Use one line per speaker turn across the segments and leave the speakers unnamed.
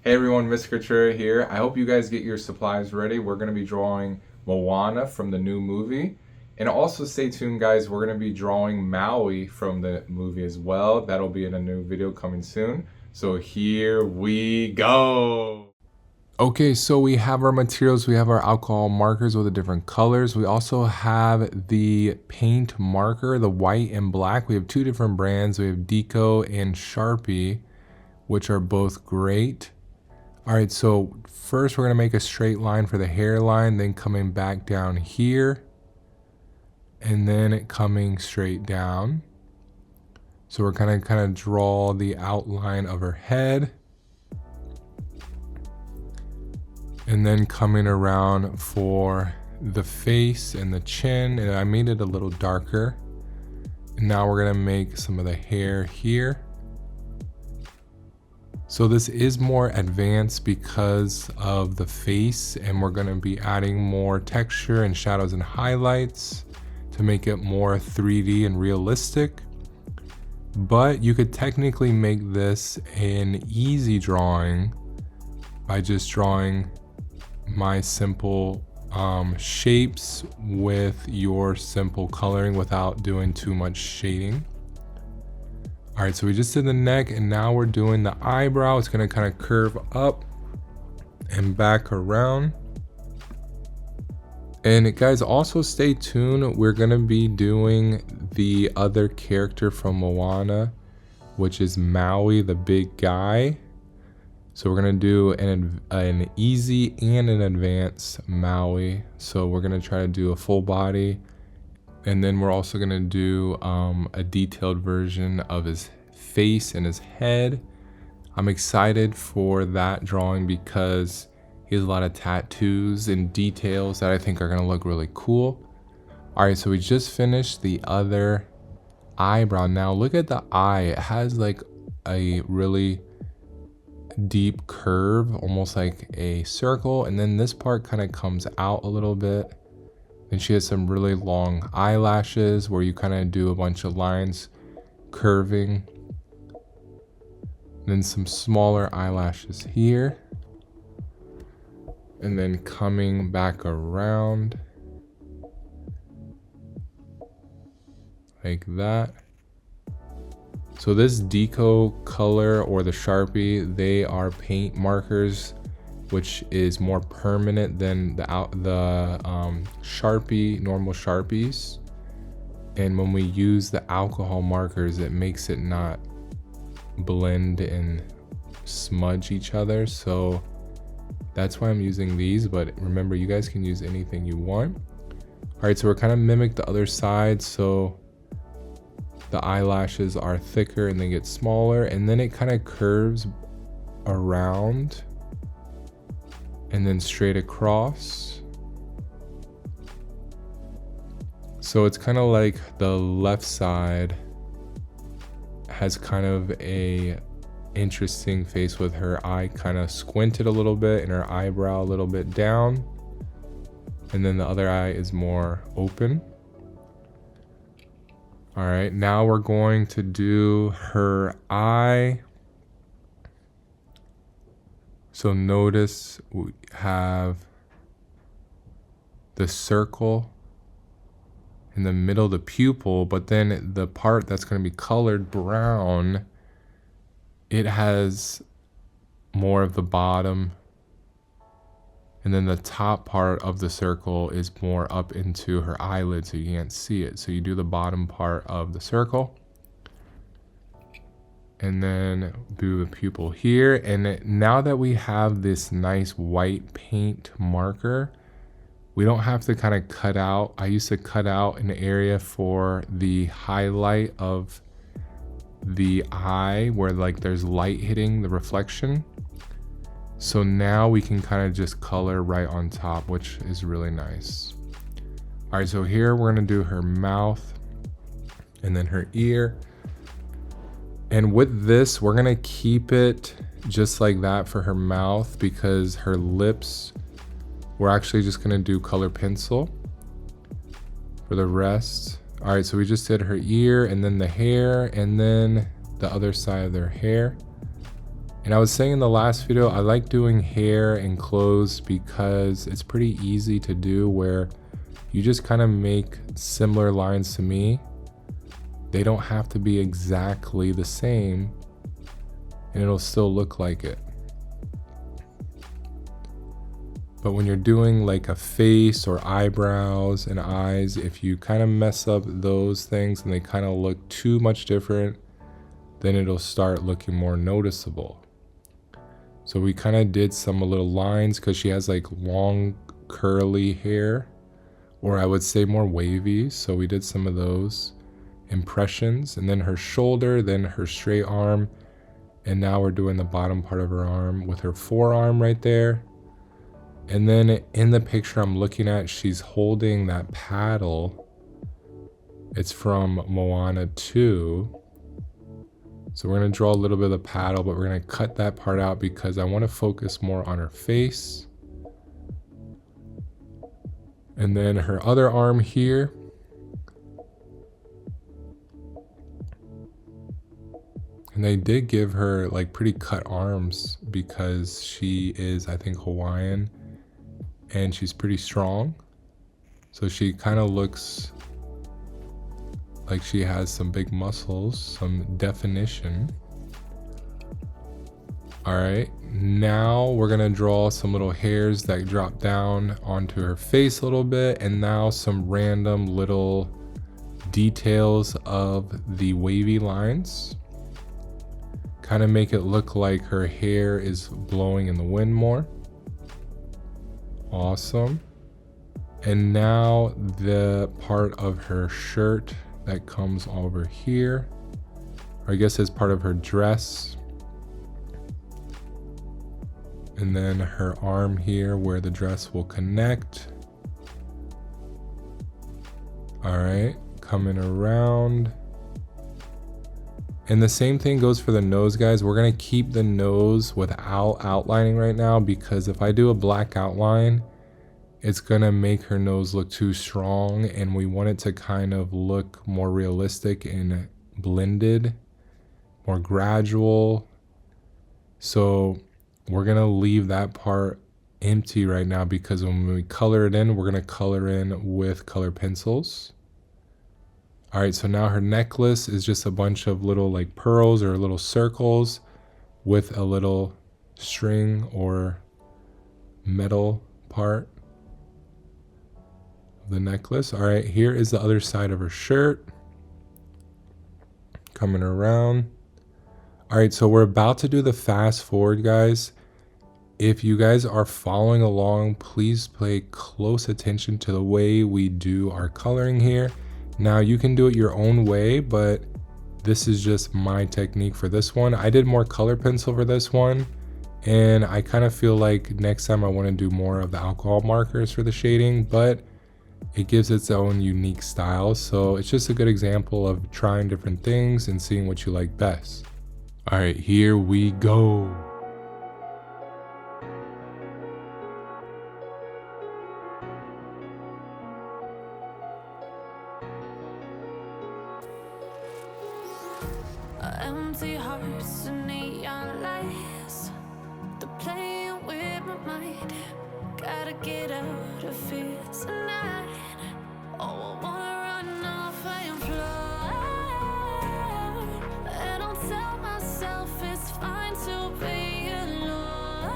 Hey everyone, Miss Cutrera here. I hope you guys get your supplies ready. We're going to be drawing Moana from the new movie. And also stay tuned, guys. We're going to be drawing Maui from the movie as well. That'll be in a new video coming soon. So here we go. Okay, so we have our materials. We have our alcohol markers with the different colors. We also have the paint marker, the white and black. We have two different brands. We have Deco and Sharpie, which are both great. All right, so first we're gonna make a straight line for the hairline, then coming back down here, and then it coming straight down. So we're gonna kind of draw the outline of her head, and then coming around for the face and the chin, and I made it a little darker. And now we're gonna make some of the hair here. So this is more advanced because of the face, and we're going to be adding more texture and shadows and highlights to make it more 3D and realistic. But you could technically make this an easy drawing by just drawing my simple shapes with your simple coloring without doing too much shading. All right, so we just did the neck, and now we're doing the eyebrow. It's gonna kind of curve up and back around. And guys, also stay tuned. We're gonna be doing the other character from Moana, which is Maui, the big guy. So we're gonna do an easy and an advanced Maui. So we're gonna try to do a full body. And then we're also gonna do a detailed version of his face and his head. I'm excited for that drawing because he has a lot of tattoos and details that I think are gonna look really cool. All right, so we just finished the other eyebrow. Now look at the eye. It has like a really deep curve, almost like a circle. And then this part kind of comes out a little bit. And she has some really long eyelashes where you kind of do a bunch of lines curving. Then some smaller eyelashes here. And then coming back around. Like that. So this Deco color or the Sharpie, they are paint markers, which is more permanent than the Sharpie, normal Sharpies. And when we use the alcohol markers, it makes it not blend and smudge each other. So that's why I'm using these, but remember, you guys can use anything you want. All right, so we're kind of mimic the other side. So the eyelashes are thicker and they get smaller, and then it kind of curves around and then straight across. So it's kind of like the left side has kind of a interesting face with her eye kind of squinted a little bit and her eyebrow a little bit down. And then the other eye is more open. All right, now we're going to do her eye. So notice we have the circle in the middle, the pupil, but then the part that's going to be colored brown, it has more of the bottom, and then the top part of the circle is more up into her eyelid, so you can't see it. So you do the bottom part of the circle, and then do the pupil here. And now that we have this nice white paint marker, we don't have to kind of cut out. I used to cut out an area for the highlight of the eye where like there's light hitting the reflection. So now we can kind of just color right on top, which is really nice. All right, so here we're gonna do her mouth and then her ear. And with this, we're gonna keep it just like that for her mouth, because her lips, we're actually just gonna do color pencil for the rest. All right, so we just did her ear and then the hair and then the other side of their hair. And I was saying in the last video, I like doing hair and clothes because it's pretty easy to do, where you just kind of make similar lines to me. They don't have to be exactly the same, and it'll still look like it. But when you're doing like a face or eyebrows and eyes, if you kind of mess up those things and they kind of look too much different, then it'll start looking more noticeable. So we kind of did some little lines because she has like long curly hair, or I would say more wavy. So we did some of those impressions, and then her shoulder, then her straight arm. And now we're doing the bottom part of her arm with her forearm right there. And then in the picture I'm looking at, she's holding that paddle. It's from Moana 2. So we're going to draw a little bit of the paddle, but we're going to cut that part out because I want to focus more on her face. And then her other arm here. And they did give her like pretty cut arms because she is, I think, Hawaiian. And she's pretty strong. So she kind of looks like she has some big muscles, some definition. All right, now we're gonna draw some little hairs that drop down onto her face a little bit, and now some random little details of the wavy lines. Kind of make it look like her hair is blowing in the wind more. Awesome. And now the part of her shirt that comes over here, or I guess as part of her dress. And then her arm here where the dress will connect. All right, coming around. And the same thing goes for the nose, guys. We're gonna keep the nose without outlining right now, because if I do a black outline, it's gonna make her nose look too strong, and we want it to kind of look more realistic and blended, more gradual. So we're gonna leave that part empty right now, because when we color it in, we're gonna color in with color pencils. All right, so now her necklace is just a bunch of little like pearls or little circles with a little string or metal part of the necklace. All right, here is the other side of her shirt. Coming around. All right, so we're about to do the fast forward, guys. If you guys are following along, please pay close attention to the way we do our coloring here. Now you can do it your own way, but this is just my technique for this one. I did more color pencil for this one, and I kind of feel like next time I want to do more of the alcohol markers for the shading, but it gives its own unique style. So it's just a good example of trying different things and seeing what you like best. All right, here we go.
Empty hearts and neon lights, they're playing with my mind. Gotta get out of here tonight. Oh, I wanna run off and fly, and I'll tell myself it's fine to be alone,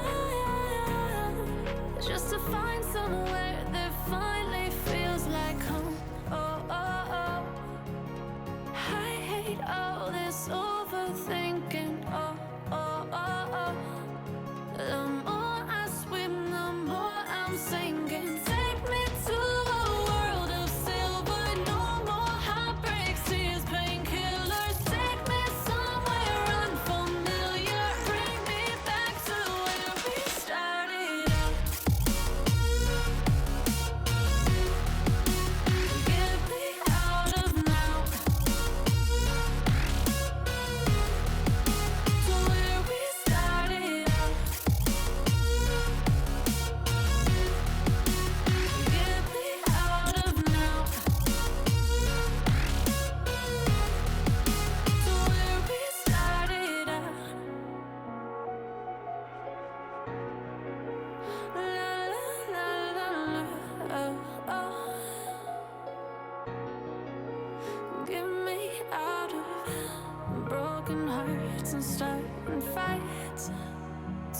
just to find somewhere that finally feels like home. Oh, oh, oh. I hate all this overthinking. Oh, oh, oh, oh. The more I swim, the more I'm sinking. Take me to a world of silver. No more heartbreaks, tears, painkillers. Take me somewhere unfamiliar. Bring me back to where we started out.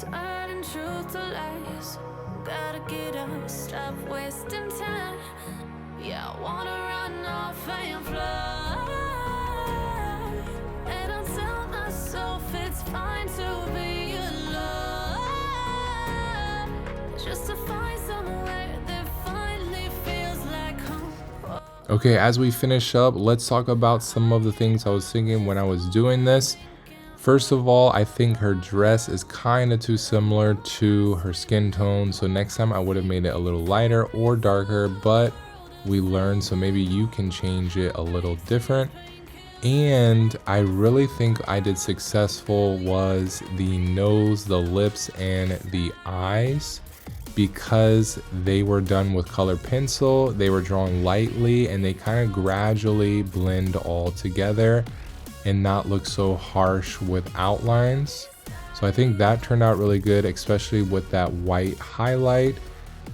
turning truth to lies. Gotta get up, stop wasting time. Yeah, I wanna run off and fly. And I'll tell myself it's fine to be alone, just to find somewhere that finally feels like home.
Okay, as we finish up, let's talk about some of the things I was thinking when I was doing this. First of all, I think her dress is kind of too similar to her skin tone, so next time I would have made it a little lighter or darker, but we learned, so maybe you can change it a little different. And I really think I did successful was the nose, the lips, and the eyes, because they were done with color pencil, they were drawn lightly, and they kind of gradually blend all together and not look so harsh with outlines. So I think that turned out really good, especially with that white highlight.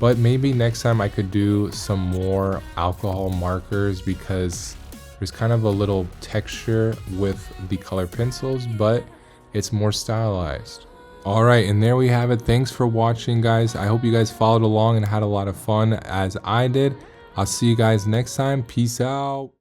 But maybe next time I could do some more alcohol markers, because there's kind of a little texture with the color pencils, but it's more stylized. All right, and there we have it. Thanks for watching, guys. I hope you guys followed along and had a lot of fun as I did. I'll see you guys next time. Peace out.